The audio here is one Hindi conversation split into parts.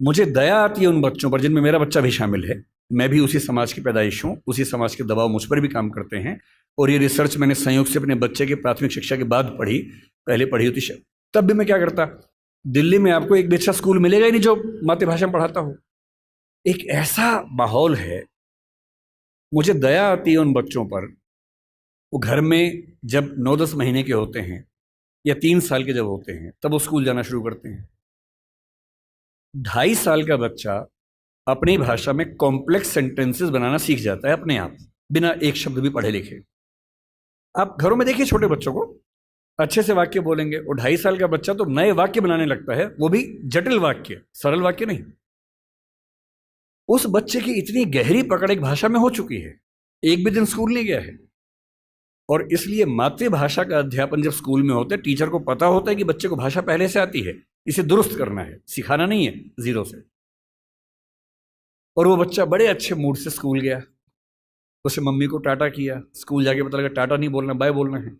मुझे दया आती है उन बच्चों पर जिनमें मेरा बच्चा भी शामिल है। मैं भी उसी समाज की पैदाइश हूँ, उसी समाज के दबाव मुझ पर भी काम करते हैं। और ये रिसर्च मैंने संयोग से अपने बच्चे की प्राथमिक शिक्षा के बाद पढ़ी, पहले पढ़ी होती तब भी मैं क्या करता, दिल्ली में आपको एक भी अच्छा स्कूल मिलेगा ही नहीं जो मातृभाषा में पढ़ाता हो। एक ऐसा माहौल है, मुझे दया आती है उन बच्चों पर। वो घर में जब 9-10 महीने के होते हैं या 3 साल के जब होते हैं तब वो स्कूल जाना शुरू करते हैं। 2.5 साल का बच्चा अपनी भाषा में कॉम्प्लेक्स सेंटेंसेस बनाना सीख जाता है अपने आप, बिना एक शब्द भी पढ़े लिखे। आप घरों में देखिए छोटे बच्चों को, अच्छे से वाक्य बोलेंगे। और 2.5 साल का बच्चा तो नए वाक्य बनाने लगता है, वो भी जटिल वाक्य, सरल वाक्य नहीं। उस बच्चे की इतनी गहरी पकड़ एक भाषा में हो चुकी है, एक भी दिन स्कूल नहीं गया है। और इसलिए मातृभाषा का अध्यापन जब स्कूल में होता है, टीचर को पता होता है कि बच्चे को भाषा पहले से आती है, इसे दुरुस्त करना है, सिखाना नहीं है जीरो से। और वो बच्चा बड़े अच्छे मूड से स्कूल गया, उसे मम्मी को टाटा किया, स्कूल जाके पता लगा टाटा नहीं बोलना, बाय बोलना है।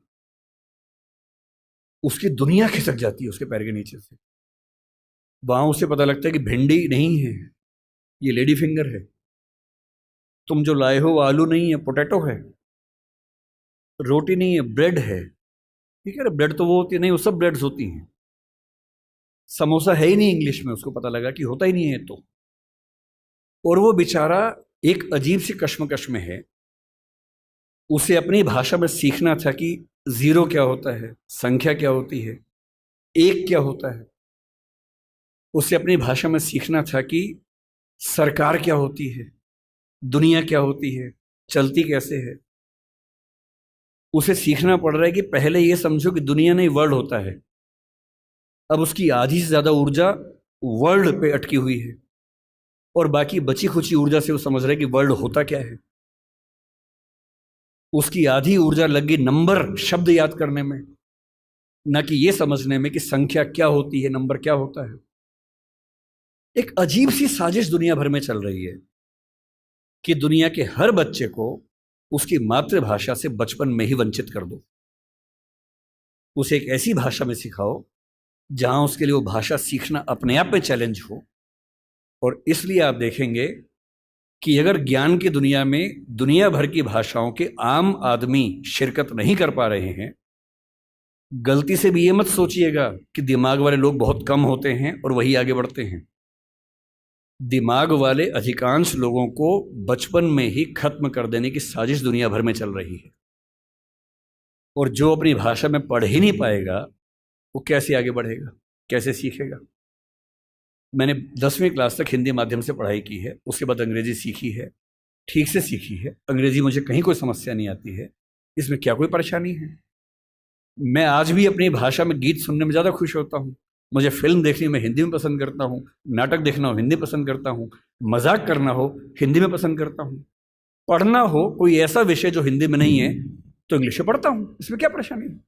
उसकी दुनिया खिसक जाती है उसके पैर के नीचे से। वहां उसे पता लगता है कि भिंडी नहीं है, ये लेडी फिंगर है। तुम जो लाए हो आलू नहीं है, पोटैटो है। रोटी नहीं है, ब्रेड है। ठीक है ना, ब्रेड तो वो होती है नहीं, वो सब ब्रेड्स होती हैं। समोसा है ही नहीं इंग्लिश में, उसको पता लगा कि होता ही नहीं है तो। और वो बेचारा एक अजीब सी कश्मकश में है। उसे अपनी भाषा में सीखना था कि जीरो क्या होता है, संख्या क्या होती है, एक क्या होता है। उसे अपनी भाषा में सीखना था कि सरकार क्या होती है, दुनिया क्या होती है, चलती कैसे है। उसे सीखना पड़ रहा है कि पहले ये समझो कि दुनिया नहीं वर्ल्ड होता है। अब उसकी आधी से ज्यादा ऊर्जा वर्ल्ड पे अटकी हुई है और बाकी बची खुची ऊर्जा से वो समझ रहा है कि वर्ल्ड होता क्या है। उसकी आधी ऊर्जा लग गई नंबर, शब्द याद करने में, न कि ये समझने में कि संख्या क्या होती है, नंबर क्या होता है। एक अजीब सी साजिश दुनिया भर में चल रही है कि दुनिया के हर बच्चे को उसकी मातृभाषा से बचपन में ही वंचित कर दो। उसे एक ऐसी भाषा में सिखाओ जहां उसके लिए वो भाषा सीखना अपने आप में चैलेंज हो। और इसलिए आप देखेंगे कि अगर ज्ञान की दुनिया में दुनिया भर की भाषाओं के आम आदमी शिरकत नहीं कर पा रहे हैं, गलती से भी ये मत सोचिएगा कि दिमाग वाले लोग बहुत कम होते हैं और वही आगे बढ़ते हैं। दिमाग वाले अधिकांश लोगों को बचपन में ही खत्म कर देने की साजिश दुनिया भर में चल रही है। और जो अपनी भाषा में पढ़ ही नहीं पाएगा वो कैसे आगे बढ़ेगा, कैसे सीखेगा। मैंने 10वीं क्लास तक हिंदी माध्यम से पढ़ाई की है, उसके बाद अंग्रेजी सीखी है, ठीक से सीखी है। अंग्रेजी मुझे कहीं कोई समस्या नहीं आती है, इसमें क्या कोई परेशानी है। मैं आज भी अपनी भाषा में गीत सुनने में ज़्यादा खुश होता हूँ। मुझे फिल्म देखनी मैं हिंदी में पसंद करता हूँ, नाटक देखना हो हिंदी पसंद करता हूँ, मजाक करना हो हिंदी में पसंद करता हूँ, पढ़ना हो कोई ऐसा विषय जो हिंदी में नहीं है तो इंग्लिश में पढ़ता हूँ, इसमें क्या परेशानी है।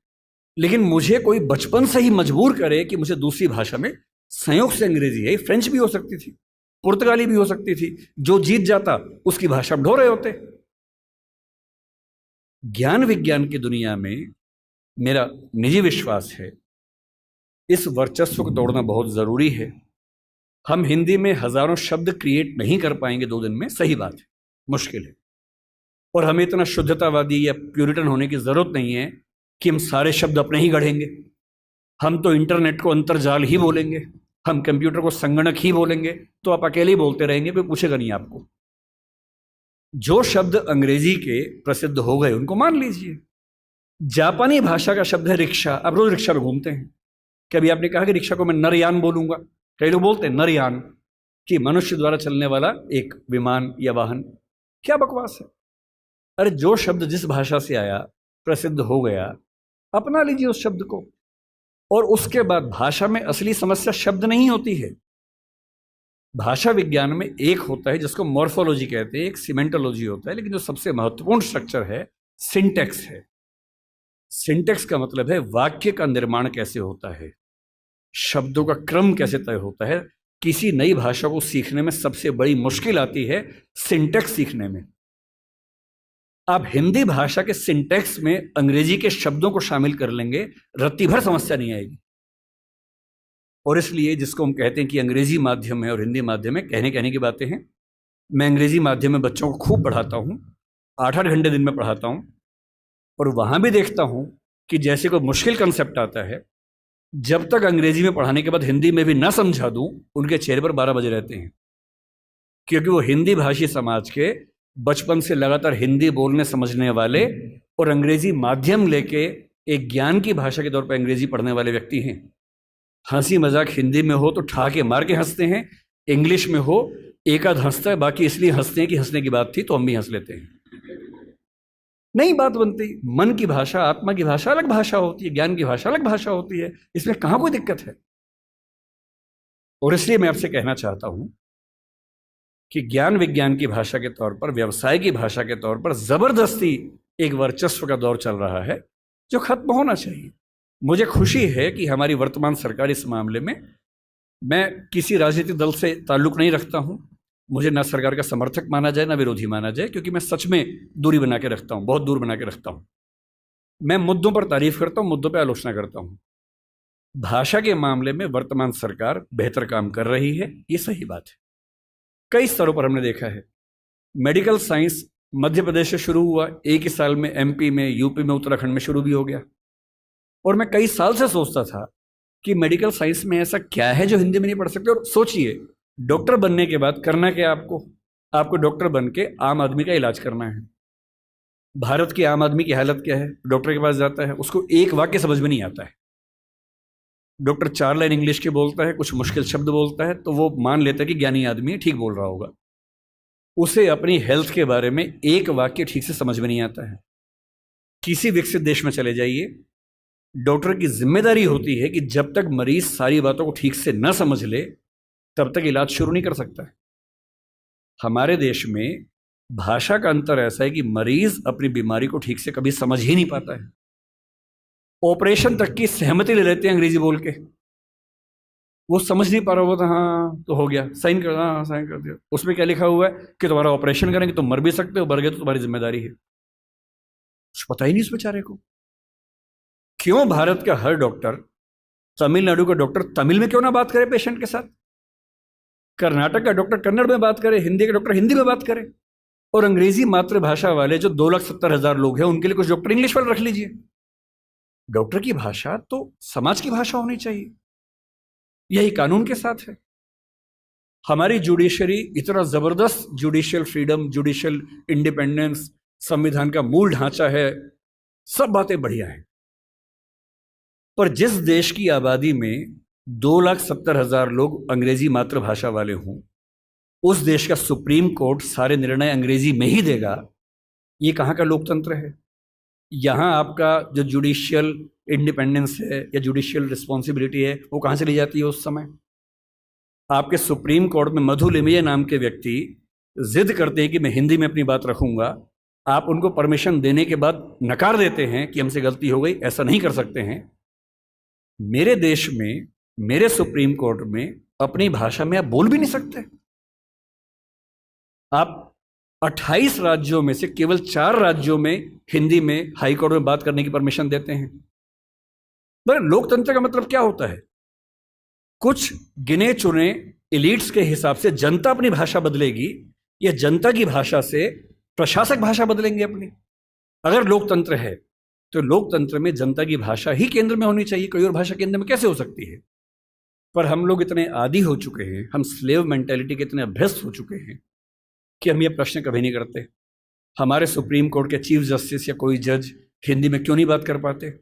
लेकिन मुझे कोई बचपन से ही मजबूर करे कि मुझे दूसरी भाषा में, संयोग से अंग्रेजी है, फ्रेंच भी हो सकती थी, पुर्तगाली भी हो सकती थी, जो जीत जाता उसकी भाषा में ढो रहे होते। ज्ञान विज्ञान की दुनिया में मेरा निजी विश्वास है इस वर्चस्व को तोड़ना बहुत जरूरी है। हम हिंदी में हजारों शब्द क्रिएट नहीं कर पाएंगे 2 दिन में, सही बात है, मुश्किल है। और हमें इतना शुद्धतावादी या प्यूरिटन होने की जरूरत नहीं है कि हम सारे शब्द अपने ही गढ़ेंगे। हम तो इंटरनेट को अंतर्जाल ही बोलेंगे, हम कंप्यूटर को संगणक ही बोलेंगे, तो आप अकेले ही बोलते रहेंगे, कोई पूछेगा नहीं आपको। जो शब्द अंग्रेजी के प्रसिद्ध हो गए उनको मान लीजिए। जापानी भाषा का शब्द है रिक्शा, आप रोज रिक्शा में घूमते हैं, कभी आपने कहा कि रिक्शा को मैं नरयान बोलूंगा? कई लोग बोलते हैं नरयान, कि मनुष्य द्वारा चलने वाला एक विमान या वाहन। क्या बकवास है। अरे जो शब्द जिस भाषा से आया, प्रसिद्ध हो गया, अपना लीजिए उस शब्द को। और उसके बाद भाषा में असली समस्या शब्द नहीं होती है। भाषा विज्ञान में एक होता है जिसको मॉर्फोलॉजी कहते हैं, एक सिमेंटोलॉजी होता है, लेकिन जो सबसे महत्वपूर्ण स्ट्रक्चर है सिंटेक्स है। सिंटेक्स का मतलब है वाक्य का निर्माण कैसे होता है, शब्दों का क्रम कैसे तय होता है। किसी नई भाषा को सीखने में सबसे बड़ी मुश्किल आती है सिंटेक्स सीखने में। आप हिंदी भाषा के सिंटेक्स में अंग्रेजी के शब्दों को शामिल कर लेंगे, रत्ती भर समस्या नहीं आएगी। और इसलिए जिसको हम कहते हैं कि अंग्रेजी माध्यम है और हिंदी माध्यम है, कहने की बातें हैं। मैं अंग्रेजी माध्यम में बच्चों को खूब पढ़ाता हूँ, 8-8 घंटे दिन में पढ़ाता हूँ, और वहाँ भी देखता हूँ कि जैसे कोई मुश्किल कंसेप्ट आता है, जब तक अंग्रेजी में पढ़ाने के बाद हिंदी में भी ना समझा दूँ, उनके चेहरे पर 12 बजे रहते हैं, क्योंकि वो हिंदी भाषी समाज के बचपन से लगातार हिंदी बोलने समझने वाले और अंग्रेजी माध्यम लेके एक ज्ञान की भाषा के तौर पर अंग्रेजी पढ़ने वाले व्यक्ति हैं। हंसी मजाक हिंदी में हो तो ठहाके मार के हंसते हैं, इंग्लिश में हो एक आध हंसता है, बाकी इसलिए हंसते हैं कि हंसने की बात थी तो हम भी हंस लेते हैं। नहीं बात बनती। मन की भाषा, आत्मा की भाषा अलग भाषा होती है, ज्ञान की भाषा अलग भाषा होती है, इसमें कहाँ कोई दिक्कत है। और इसलिए मैं आपसे कहना चाहता हूं कि ज्ञान विज्ञान की भाषा के तौर पर, व्यवसाय की भाषा के तौर पर जबरदस्ती एक वर्चस्व का दौर चल रहा है जो खत्म होना चाहिए। मुझे खुशी है कि हमारी वर्तमान सरकार इस मामले में, मैं किसी राजनीतिक दल से ताल्लुक नहीं रखता हूं, मुझे ना सरकार का समर्थक माना जाए ना विरोधी माना जाए, क्योंकि मैं सच में दूरी बना के रखता हूं, बहुत दूर बना के रखता हूं। मैं मुद्दों पर तारीफ करता हूं, मुद्दों पर आलोचना करता हूं। भाषा के मामले में वर्तमान सरकार बेहतर काम कर रही है, ये सही बात है। कई स्तरों पर हमने देखा है। मेडिकल साइंस मध्य प्रदेश से शुरू हुआ, एक ही साल में एमपी में, यूपी में, उत्तराखंड में शुरू भी हो गया। और मैं कई साल से सोचता था कि मेडिकल साइंस में ऐसा क्या है जो हिंदी में नहीं पढ़ सकते। और सोचिए, डॉक्टर बनने के बाद करना क्या आपको डॉक्टर बन के आम आदमी का इलाज करना है। भारत की आम आदमी की हालत क्या है? डॉक्टर के पास जाता है, उसको एक वाक्य समझ में नहीं आता है। डॉक्टर 4 लाइन इंग्लिश के बोलता है, कुछ मुश्किल शब्द बोलता है, तो वो मान लेता है कि ज्ञानी आदमी है, ठीक बोल रहा होगा। उसे अपनी हेल्थ के बारे में एक वाक्य ठीक से समझ में नहीं आता है। किसी विकसित देश में चले जाइए, डॉक्टर की जिम्मेदारी होती है कि जब तक मरीज सारी बातों को ठीक से न समझ ले तब तक इलाज शुरू नहीं कर सकता है। हमारे देश में भाषा का अंतर ऐसा है कि मरीज अपनी बीमारी को ठीक से कभी समझ ही नहीं पाता है। ऑपरेशन तक की सहमति ले लेते हैं अंग्रेजी बोल के, वो समझ नहीं पा रहा होता, हाँ तो हो गया, साइन कर, हाँ साइन कर दिया। उसमें क्या लिखा हुआ है कि तुम्हारा ऑपरेशन करेंगे, तुम मर भी सकते हो, मर गए तो तुम्हारी जिम्मेदारी है। कुछ पता ही नहीं उस बेचारे को। क्यों भारत का हर डॉक्टर, तमिलनाडु का डॉक्टर तमिल में क्यों ना बात करे पेशेंट के साथ, कर्नाटक का डॉक्टर कन्नड़ में बात करे, हिंदी का डॉक्टर हिंदी में बात करे, और अंग्रेजी मातृभाषा वाले जो 2,70,000 लोग हैं उनके लिए कुछ डॉक्टर इंग्लिश वाले रख लीजिए। डॉक्टर की भाषा तो समाज की भाषा होनी चाहिए, यही कानून के साथ है। हमारी जुडिशरी इतना जबरदस्त जुडिशियल फ्रीडम, जुडिशियल इंडिपेंडेंस, संविधान का मूल ढांचा है, सब बातें बढ़िया हैं। पर जिस देश की आबादी में 2,70,000 लोग अंग्रेजी मातृभाषा वाले हों, उस देश का सुप्रीम कोर्ट सारे निर्णय अंग्रेजी में ही देगा, ये कहाँ का लोकतंत्र है? यहाँ आपका जो जुडिशियल इंडिपेंडेंस है या जुडिशियल रिस्पॉन्सिबिलिटी है वो कहाँ से ली जाती है? उस समय आपके सुप्रीम कोर्ट में मधु लिमये नाम के व्यक्ति जिद करते हैं कि मैं हिंदी में अपनी बात रखूंगा, आप उनको परमिशन देने के बाद नकार देते हैं कि हमसे गलती हो गई, ऐसा नहीं कर सकते हैं। मेरे देश में, मेरे सुप्रीम कोर्ट में अपनी भाषा में आप बोल भी नहीं सकते। आप 28 राज्यों में से केवल 4 राज्यों में हिंदी में हाई कोर्ट में बात करने की परमिशन देते हैं। पर लोकतंत्र का मतलब क्या होता है? कुछ गिने चुने एलिट्स के हिसाब से जनता अपनी भाषा बदलेगी या जनता की भाषा से प्रशासक भाषा बदलेंगे अपनी? अगर लोकतंत्र है तो लोकतंत्र में जनता की भाषा ही केंद्र में होनी चाहिए, कोई और भाषा केंद्र में कैसे हो सकती है? पर हम लोग इतने आदी हो चुके हैं, हम स्लेव मेंटेलिटी के इतने अभ्यस्त हो चुके हैं कि हम ये प्रश्न कभी नहीं करते। हमारे सुप्रीम कोर्ट के चीफ जस्टिस या कोई जज हिंदी में क्यों नहीं बात कर पाते?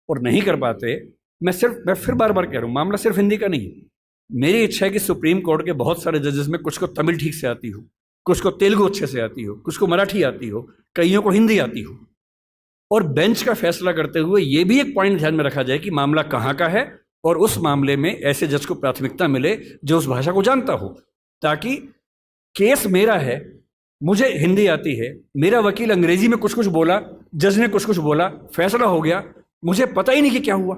और नहीं कर पाते, मैं फिर बार बार कह रहा हूँ, मामला सिर्फ हिंदी का नहीं। मेरी इच्छा है कि सुप्रीम कोर्ट के बहुत सारे जजेस में कुछ को तमिल ठीक से आती हो, कुछ को तेलुगु अच्छे से आती हो, कुछ को मराठी आती हो, कईयों को हिंदी आती हो। और बेंच का फैसला करते हुए ये भी एक पॉइंट ध्यान में रखा जाए कि मामला कहाँ का है और उस मामले में ऐसे जज को प्राथमिकता मिले जो उस भाषा को जानता हो, ताकि केस मेरा है, मुझे हिंदी आती है, मेरा वकील अंग्रेजी में कुछ कुछ बोला, जज ने कुछ कुछ बोला, फैसला हो गया, मुझे पता ही नहीं कि क्या हुआ,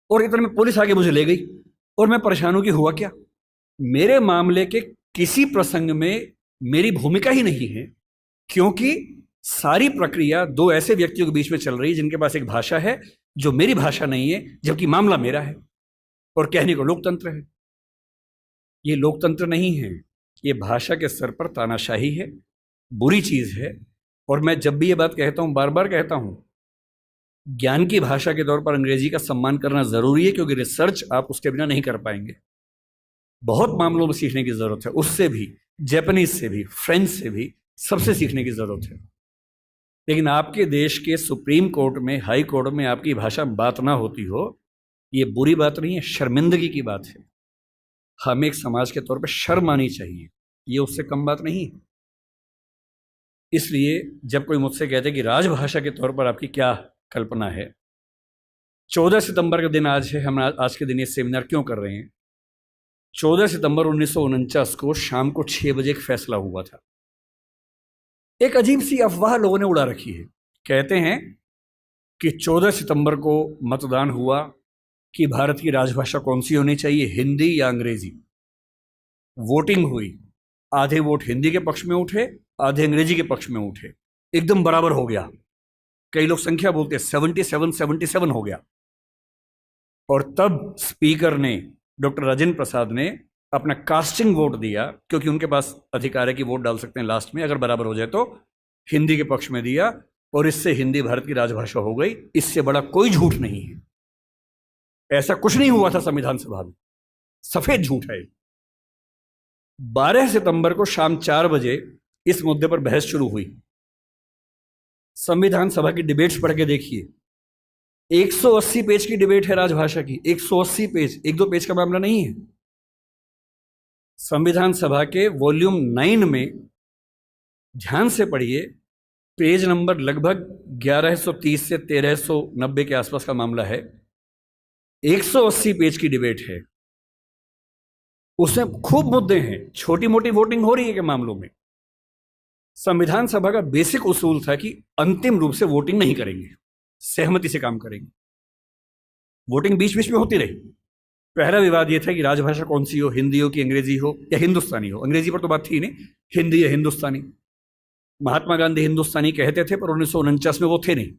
और इतने में पुलिस आके मुझे ले गई और मैं परेशान हूं कि हुआ क्या। मेरे मामले के किसी प्रसंग में मेरी भूमिका ही नहीं है, क्योंकि सारी प्रक्रिया 2 ऐसे व्यक्तियों के बीच में चल रही है जिनके पास एक भाषा है जो मेरी भाषा नहीं है, जबकि मामला मेरा है। और कहने को लोकतंत्र है। ये लोकतंत्र नहीं है, ये भाषा के स्तर पर तानाशाही है, बुरी चीज है। और मैं जब भी ये बात कहता हूं, बार बार कहता हूं, ज्ञान की भाषा के तौर पर अंग्रेजी का सम्मान करना जरूरी है, क्योंकि रिसर्च आप उसके बिना नहीं कर पाएंगे। बहुत मामलों में सीखने की जरूरत है, उससे भी, जापानीज से भी, फ्रेंच से भी, सबसे सीखने की जरूरत है। लेकिन आपके देश के सुप्रीम कोर्ट में, हाई कोर्ट में आपकी भाषा बात ना होती हो, ये बुरी बात नहीं है, शर्मिंदगी की बात है। हमें एक समाज के तौर पर शर्म आनी चाहिए, ये उससे कम बात नहीं है। इसलिए जब कोई मुझसे कहते कि राजभाषा के तौर पर आपकी क्या कल्पना है, 14 सितंबर का दिन आज है, हम आज के दिन ये सेमिनार क्यों कर रहे हैं? 14 सितंबर 1949 को शाम को 6 बजे एक फैसला हुआ था। एक अजीब सी अफवाह लोगों ने उड़ा रखी है। कहते हैं कि 14 सितंबर को मतदान हुआ कि भारत की राजभाषा कौन सी होनी चाहिए, हिंदी या अंग्रेजी। वोटिंग हुई, आधे वोट हिंदी के पक्ष में उठे, आधे अंग्रेजी के पक्ष में उठे, एकदम बराबर हो गया। कई लोग संख्या बोलते हैं, 77-77 हो गया। और तब स्पीकर ने, डॉक्टर राजेंद्र प्रसाद ने अपना कास्टिंग वोट दिया, क्योंकि उनके पास अधिकार है कि वोट डाल सकते हैं लास्ट में, अगर बराबर हो जाए तो, हिंदी के पक्ष में दिया, और इससे हिंदी भारत की राजभाषा हो गई। इससे बड़ा कोई झूठ नहीं है। ऐसा कुछ नहीं हुआ था संविधान सभा में, सफेद झूठ है। 12 सितंबर को शाम 4 बजे इस मुद्दे पर बहस शुरू हुई। संविधान सभा की डिबेट्स पढ़ के देखिए, 180 पेज की डिबेट है राजभाषा की, 180 पेज, 1-2 पेज का मामला नहीं है। संविधान सभा के वॉल्यूम 9 में ध्यान से पढ़िए, पेज नंबर लगभग 1130 से 1390 के आसपास का मामला है। 180 पेज की डिबेट है, उसमें खूब मुद्दे हैं, छोटी मोटी वोटिंग हो रही है के मामलों में। संविधान सभा का बेसिक उसूल था कि अंतिम रूप से वोटिंग नहीं करेंगे, सहमति से काम करेंगे। वोटिंग बीच बीच में होती रही। पहला विवाद यह था कि राजभाषा कौन सी हो, हिंदी हो कि अंग्रेजी हो या हिंदुस्तानी हो। अंग्रेजी पर तो बात थी नहीं, हिंदी या हिंदुस्तानी। महात्मा गांधी हिंदुस्तानी कहते थे, पर 1949 में वो थे नहीं।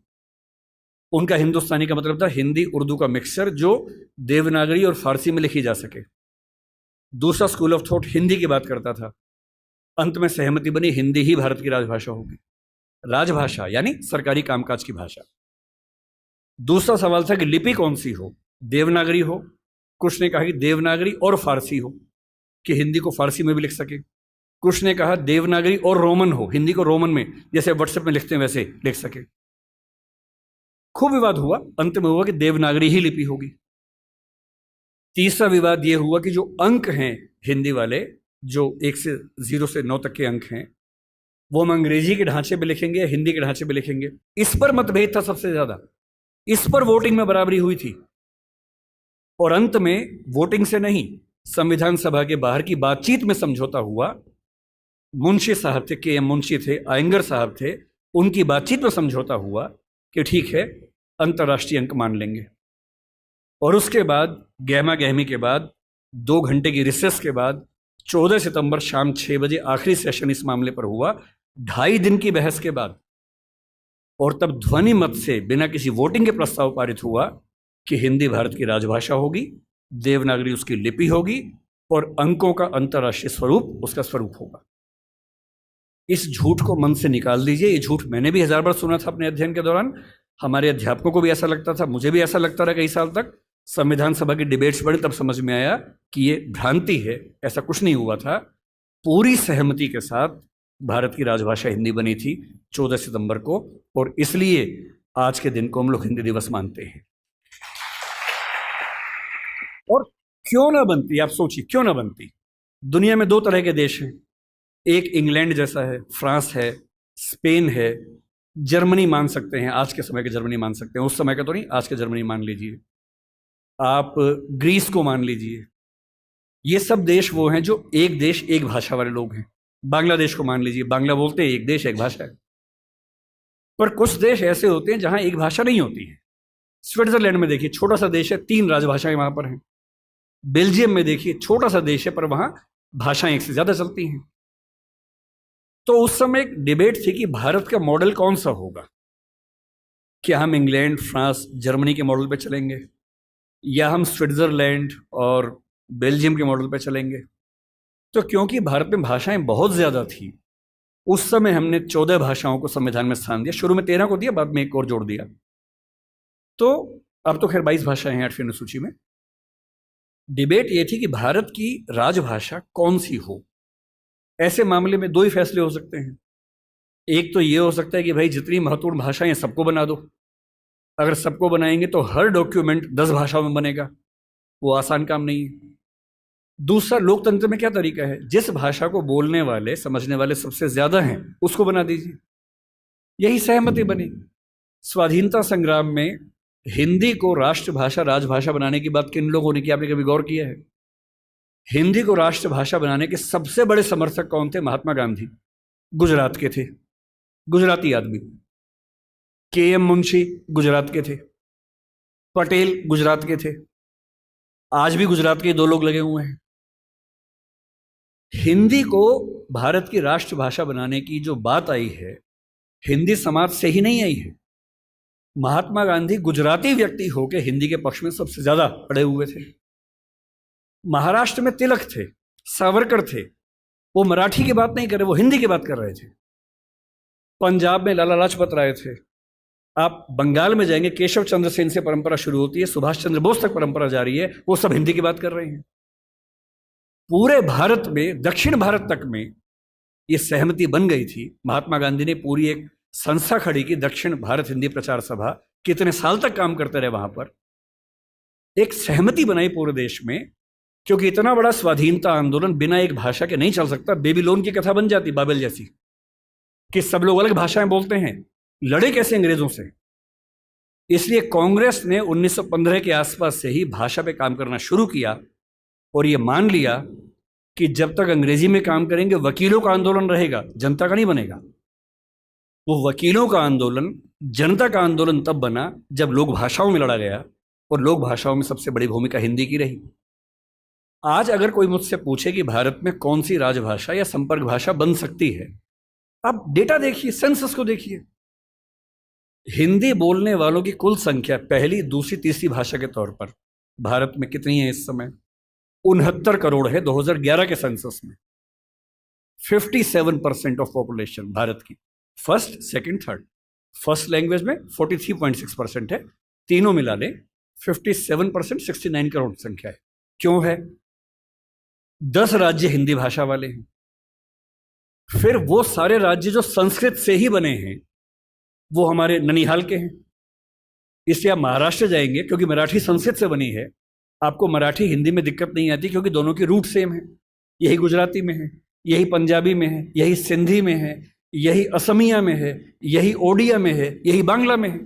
उनका हिंदुस्तानी का मतलब था हिंदी उर्दू का मिक्सचर, जो देवनागरी और फारसी में लिखी जा सके। दूसरा स्कूल ऑफ थॉट हिंदी की बात करता था। अंत में सहमति बनी, हिंदी ही भारत की राजभाषा होगी। राजभाषा यानी सरकारी कामकाज की भाषा। दूसरा सवाल था कि लिपि कौन सी हो, देवनागरी हो, कुछ ने कहा कि देवनागरी और फारसी हो, कि हिंदी को फारसी में भी लिख सके। कुछ ने कहा देवनागरी और रोमन हो, हिंदी को रोमन में, जैसे व्हाट्सएप में लिखते हैं वैसे लिख सके। खूब विवाद हुआ, अंत में हुआ कि देवनागरी ही लिपि होगी। तीसरा विवाद यह हुआ कि जो अंक हैं हिंदी वाले, जो 1 से 0 से 9 तक के अंक हैं, वो हम अंग्रेजी के ढांचे में लिखेंगे या हिंदी के ढांचे में लिखेंगे। इस पर मतभेद था सबसे ज्यादा। इस पर वोटिंग में बराबरी हुई थी। और अंत में वोटिंग से नहीं, संविधान सभा के बाहर की बातचीत में समझौता हुआ। मुंशी साहब थे, के एम मुंशी थे, आयंगर साहब थे, उनकी बातचीत में समझौता हुआ कि ठीक है, अंतर्राष्ट्रीय अंक मान लेंगे। और उसके बाद गहमा गहमी के बाद, 2 घंटे की रिसेस के बाद, 14 सितंबर शाम 6 बजे आखिरी सेशन इस मामले पर हुआ, 2.5 दिन की बहस के बाद। और तब ध्वनि मत से, बिना किसी वोटिंग के प्रस्ताव पारित हुआ कि हिंदी भारत की राजभाषा होगी, देवनागरी उसकी लिपि होगी, और अंकों का अंतर्राष्ट्रीय स्वरूप उसका स्वरूप होगा। इस झूठ को मन से निकाल दीजिए। ये झूठ मैंने भी 1000 बार सुना था अपने अध्ययन के दौरान। हमारे अध्यापकों को भी ऐसा लगता था, मुझे भी ऐसा लगता रहा कई साल तक। संविधान सभा की डिबेट्स पढ़ी तब समझ में आया कि ये भ्रांति है, ऐसा कुछ नहीं हुआ था। पूरी सहमति के साथ भारत की राजभाषा हिंदी बनी थी 14 सितंबर को, और इसलिए आज के दिन को हम लोग हिंदी दिवस मानते हैं। और क्यों ना बनती, आप सोचिए क्यों ना बनती। दुनिया में 2 तरह के देश हैं, एक इंग्लैंड जैसा है, फ्रांस है, स्पेन है, जर्मनी मान सकते हैं, आज के समय के जर्मनी मान सकते हैं, उस समय का तो नहीं, आज के जर्मनी मान लीजिए, आप ग्रीस को मान लीजिए। ये सब देश वो हैं जो एक देश एक भाषा वाले लोग हैं। बांग्लादेश को मान लीजिए, बांग्ला बोलते हैं, एक देश एक भाषा है। पर कुछ देश ऐसे होते हैं जहां एक भाषा नहीं होती है। स्विट्जरलैंड में देखिए, छोटा सा देश है, 3 राजभाषाएं वहां पर हैं। बेल्जियम में देखिए, छोटा सा देश है, पर वहां भाषाएं 1 से ज्यादा चलती हैं। तो उस समय एक डिबेट थी कि भारत का मॉडल कौन सा होगा। क्या हम इंग्लैंड, फ्रांस, जर्मनी के मॉडल पे चलेंगे, या हम स्विट्जरलैंड और बेल्जियम के मॉडल पर चलेंगे? तो क्योंकि भारत में भाषाएं बहुत ज़्यादा थी, उस समय हमने 14 भाषाओं को संविधान में स्थान दिया। शुरू में 13 को दिया, बाद में एक और जोड़ दिया। तो अब तो खैर 22 भाषाएं हैं 8वीं अनुसूची में। डिबेट ये थी कि भारत की राजभाषा कौन सी हो। ऐसे मामले में दो ही फैसले हो सकते हैं। एक तो ये हो सकता है कि भाई जितनी महत्वपूर्ण भाषाएं सबको बना दो। अगर सबको बनाएंगे तो हर डॉक्यूमेंट 10 भाषाओं में बनेगा, वो आसान काम नहीं है। दूसरा, लोकतंत्र में क्या तरीका है, जिस भाषा को बोलने वाले समझने वाले सबसे ज्यादा हैं उसको बना दीजिए। यही सहमति बनी। स्वाधीनता संग्राम में हिंदी को राष्ट्रभाषा राजभाषा बनाने की बात किन लोगों ने की, आपने कभी गौर किया है? हिंदी को राष्ट्रभाषा बनाने के सबसे बड़े समर्थक कौन थे? महात्मा गांधी, गुजरात के थे, गुजराती आदमी। के.एम. मुंशी गुजरात के थे, पटेल गुजरात के थे, आज भी गुजरात के दो लोग लगे हुए हैं। हिंदी को भारत की राष्ट्रभाषा बनाने की जो बात आई है, हिंदी समाज से ही नहीं आई है। महात्मा गांधी गुजराती व्यक्ति होकर हिंदी के पक्ष में सबसे ज्यादा अड़े हुए थे। महाराष्ट्र में तिलक थे, सावरकर थे, वो मराठी की बात नहीं कर रहे, वो हिंदी की बात कर रहे थे। पंजाब में लाला लाजपत राय थे। आप बंगाल में जाएंगे, केशव चंद्र सेन से परंपरा शुरू होती है, सुभाष चंद्र बोस तक परंपरा जारी है, वो सब हिंदी की बात कर रहे हैं। पूरे भारत में, दक्षिण भारत तक में ये सहमति बन गई थी। महात्मा गांधी ने पूरी एक संस्था खड़ी की, दक्षिण भारत हिंदी प्रचार सभा। कितने साल तक काम करते रहे वहां पर। एक सहमति बनाई पूरे देश में, क्योंकि इतना बड़ा स्वाधीनता आंदोलन बिना एक भाषा के नहीं चल सकता। बेबीलोन की कथा बन जाती, बाबेल जैसी, कि सब लोग अलग भाषाएं बोलते हैं, लड़े कैसे अंग्रेजों से। इसलिए कांग्रेस ने 1915 के आसपास से ही भाषा पे काम करना शुरू किया और ये मान लिया कि जब तक अंग्रेजी में काम करेंगे वकीलों का आंदोलन रहेगा, जनता का नहीं बनेगा। वो वकीलों का आंदोलन जनता का आंदोलन तब बना जब लोक भाषाओं में लड़ा गया, और लोक भाषाओं में सबसे बड़ी भूमिका हिंदी की रही। आज अगर कोई मुझसे पूछे कि भारत में कौन सी राजभाषा या संपर्क भाषा बन सकती है, आप डेटा देखिए, सेंसस को देखिए। हिंदी बोलने वालों की कुल संख्या पहली, दूसरी, तीसरी भाषा के तौर पर भारत में कितनी है इस समय? 69 करोड़ है 2011 के सेंसस में। 57% ऑफ पॉपुलेशन भारत की, first, second, third. First language में 43.6% है, तीनों मिला लें 57%, 69 करोड़ संख्या है। क्यों है? 10 राज्य हिंदी भाषा वाले हैं। फिर वो सारे राज्य जो संस्कृत से ही बने हैं, वो हमारे ननिहाल के हैं। इसलिए आप महाराष्ट्र जाएंगे, क्योंकि मराठी संस्कृत से बनी है, आपको मराठी हिंदी में दिक्कत नहीं आती, क्योंकि दोनों की रूट सेम है। यही गुजराती में है, यही पंजाबी में है, यही सिंधी में है, यही असमिया में है, यही ओडिया में है, यही बांग्ला में है।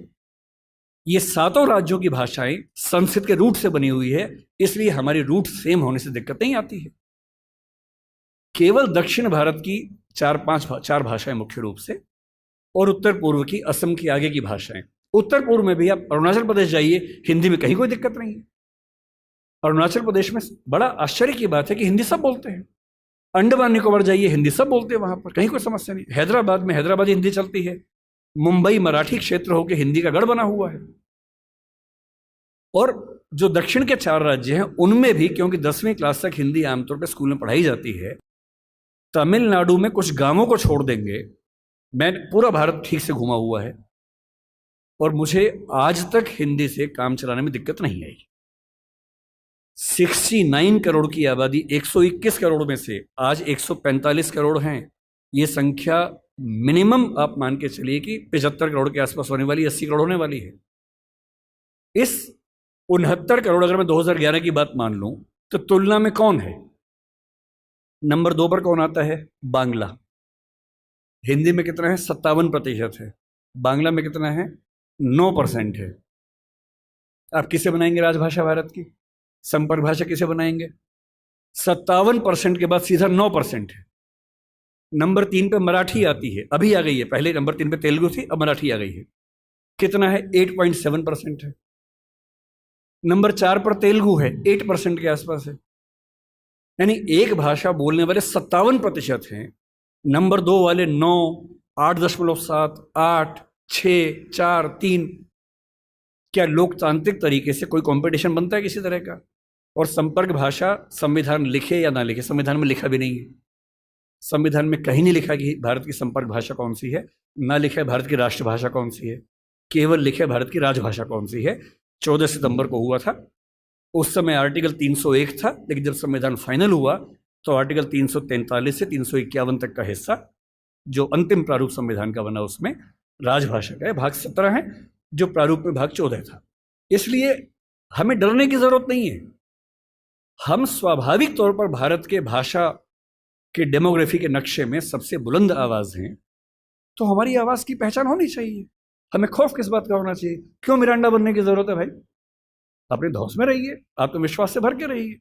ये सातों राज्यों की भाषाएं संस्कृत के रूट से बनी हुई है, इसलिए हमारी रूट सेम होने से दिक्कत नहीं आती है। केवल दक्षिण भारत की चार भाषाएं मुख्य रूप से, और उत्तर पूर्व की, असम की आगे की भाषाएं। उत्तर पूर्व में भी आप अरुणाचल प्रदेश जाइए, हिंदी में कहीं कोई दिक्कत नहीं है। अरुणाचल प्रदेश में बड़ा आश्चर्य की बात है कि हिंदी सब बोलते हैं। अंडमान निकोबार जाइए, हिंदी सब बोलते हैं, वहां पर कहीं कोई समस्या नहीं। हैदराबाद में हैदराबादी हिंदी चलती है। मुंबई मराठी क्षेत्र होकर हिंदी का गढ़ बना हुआ है। और जो दक्षिण के 4 राज्य हैं उनमें भी, क्योंकि 10वीं क्लास तक हिंदी आमतौर पर स्कूल में पढ़ाई जाती है, तमिलनाडु में कुछ गांवों को छोड़ देंगे, मैं पूरा भारत ठीक से घूमा हुआ है, और मुझे आज तक हिंदी से काम चलाने में दिक्कत नहीं आई। 69 करोड़ की आबादी, 121 करोड़ में से आज 145 करोड़ हैं। ये संख्या मिनिमम आप मान के चलिए कि 75 करोड़ के आसपास होने वाली, 80 करोड़ होने वाली है। इस 69 करोड़, अगर मैं 2011 की बात मान लूं, तो तुलना में कौन है? नंबर 2 पर कौन आता है? बांग्ला। हिंदी में कितना है? 57% है। बांग्ला में कितना है? 9% है। आप किसे बनाएंगे राजभाषा भारत की? संपर्क भाषा किसे बनाएंगे? 57% के बाद सीधा 9% है। नंबर 3 पे मराठी आती है, अभी आ गई है। पहले नंबर 3 पे तेलुगु थी, अब मराठी आ गई है। कितना है? 8.7% है। नंबर 4 पर तेलुगु है, 8% के आसपास है। यानी एक भाषा बोलने वाले 57% हैं, नंबर 2 वाले 9, 8.7, 8, 6, 4, 3। क्या लोकतांत्रिक तरीके से कोई कंपटीशन बनता है किसी तरह का? और संपर्क भाषा संविधान लिखे या ना लिखे, संविधान में लिखा भी नहीं है। संविधान में कहीं नहीं लिखा कि भारत की संपर्क भाषा कौन सी है, ना लिखा है भारत की राष्ट्रभाषा कौन सी है, केवल लिखा है भारत की राजभाषा कौन सी है। 14 सितंबर को हुआ था, उस समय आर्टिकल 301 था, लेकिन जब संविधान फाइनल हुआ तो आर्टिकल 343 से 351 तक का हिस्सा जो अंतिम प्रारूप संविधान का बना उसमें राजभाषा का है, भाग 17 है, जो प्रारूप में भाग 14 था। इसलिए हमें डरने की जरूरत नहीं है। हम स्वाभाविक तौर पर भारत के भाषा के डेमोग्राफी के नक्शे में सबसे बुलंद आवाज हैं, तो हमारी आवाज की पहचान होनी चाहिए। हमें खौफ किस बात का होना चाहिए? क्यों मिरांडा बनने की जरूरत है भाई? अपने धौस में रहिए, आत्मविश्वास से भर के रहिए।